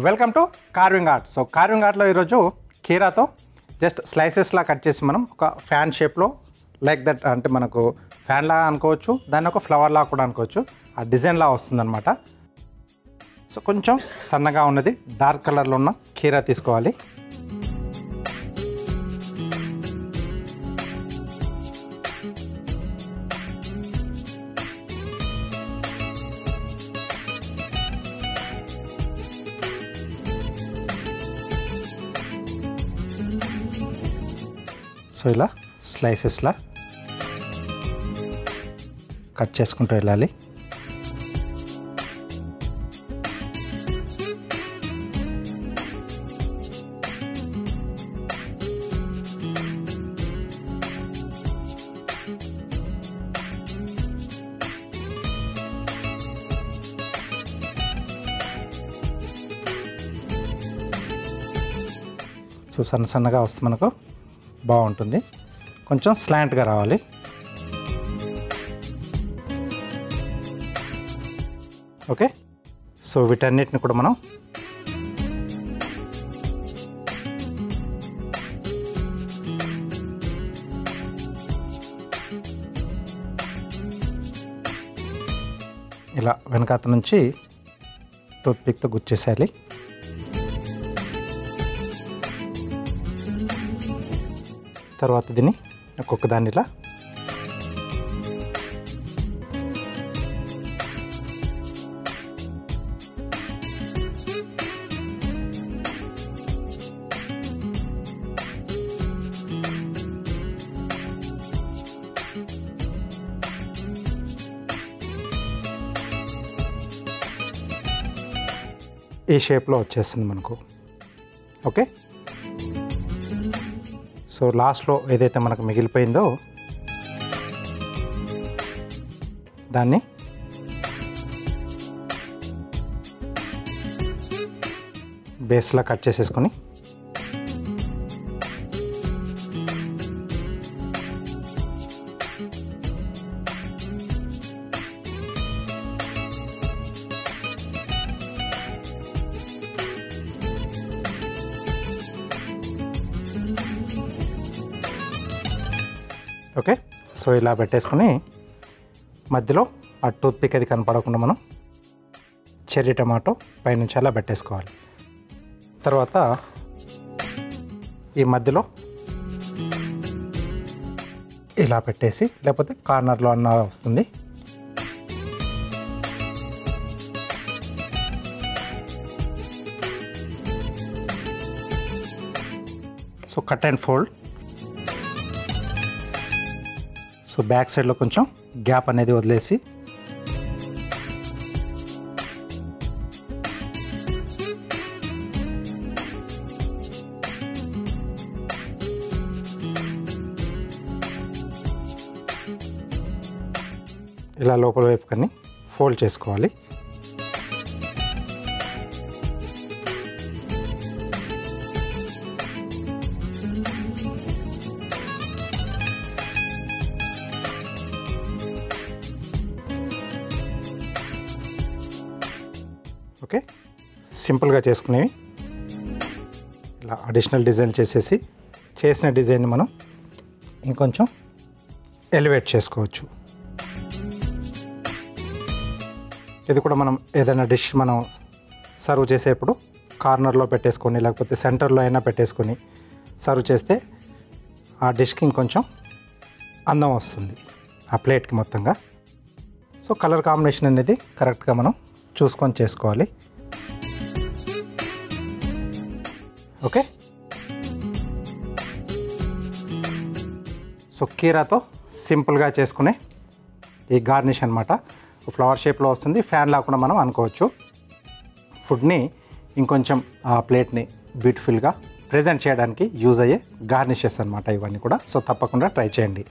Welcome to carving art. So carving ఆర్ట్లో ఈరోజు కీరాతో జస్ట్ స్లైసెస్లా కట్ చేసి మనం ఒక ఫ్యాన్ షేప్లో లైక్ దట్, అంటే మనకు ఫ్యాన్ లాగా అనుకోవచ్చు, దాన్ని ఒక ఫ్లవర్ లాగా కూడా అనుకోవచ్చు. ఆ డిజైన్ లాగా వస్తుందన్నమాట. సో కొంచెం సన్నగా ఉన్నది డార్క్ కలర్లో ఉన్న కీరా తీసుకోవాలి. సో ఇలా స్లైసెస్లా కట్ చేసుకుంటూ వెళ్ళాలి. సో సన్నగా వస్తే మనకు బాగుంటుంది. కొంచెం స్లాంట్గా రావాలి. ఓకే, సో వీటన్నిటిని కూడా మనం ఇలా వెనకాత నుంచి టూత్పిక్తో గుచ్చేసేయాలి. తర్వాత దీన్ని ఒక్కొక్క దాన్ని ఇలా ఈ షేప్లో వచ్చేస్తుంది మనకు. ఓకే, సో లాస్ట్లో ఏదైతే మనకు మిగిలిపోయిందో దాన్ని బేస్లా కట్ చేసేసుకొని ఓకే, సో ఇలా పెట్టేసుకొని మధ్యలో ఆ టూత్పిక్ అది కనపడకుండా మనం చెర్రీ టమాటో పైనుంచి అలా పెట్టేసుకోవాలి. తర్వాత ఈ మధ్యలో ఇలా పెట్టేసి, లేకపోతే కార్నర్లో అన్న వస్తుంది. So cut and fold. So back సైడ్లో కొంచెం గ్యాప్ అనేది వదిలేసి ఇలా లోపల వైపు కన్నీ ఫోల్డ్ చేసుకోవాలి. ఓకే, సింపుల్గా చేసుకునేవి ఇలా అడిషనల్ డిజైన్ చేసేసి చేసిన డిజైన్ని మనం ఇంకొంచెం ఎలివేట్ చేసుకోవచ్చు. ఇది కూడా మనం ఏదైనా డిష్ మనం సర్వ్ చేసేప్పుడు కార్నర్లో పెట్టేసుకొని, లేకపోతే సెంటర్లో అయినా పెట్టేసుకొని సర్వ్ చేస్తే ఆ డిష్కి ఇంకొంచెం అందం వస్తుంది ఆ ప్లేట్కి మొత్తంగా. సో కలర్ కాంబినేషన్ అనేది కరెక్ట్గా మనం చూసుకొని చేసుకోవాలి. ఓకే, సో కీరాతో సింపుల్గా చేసుకునే ఈ గార్నిష్ అనమాట. ఫ్లవర్ షేప్లో వస్తుంది, ఫ్యాన్ లా కూడా మనం అనుకోవచ్చు. ఫుడ్ని ఇంకొంచెం ఆ ప్లేట్ని బ్యూటిఫుల్గా ప్రజెంట్ చేయడానికి యూజ్ అయ్యే గార్నిషెస్ అనమాట ఇవన్నీ కూడా. సో తప్పకుండా ట్రై చేయండి.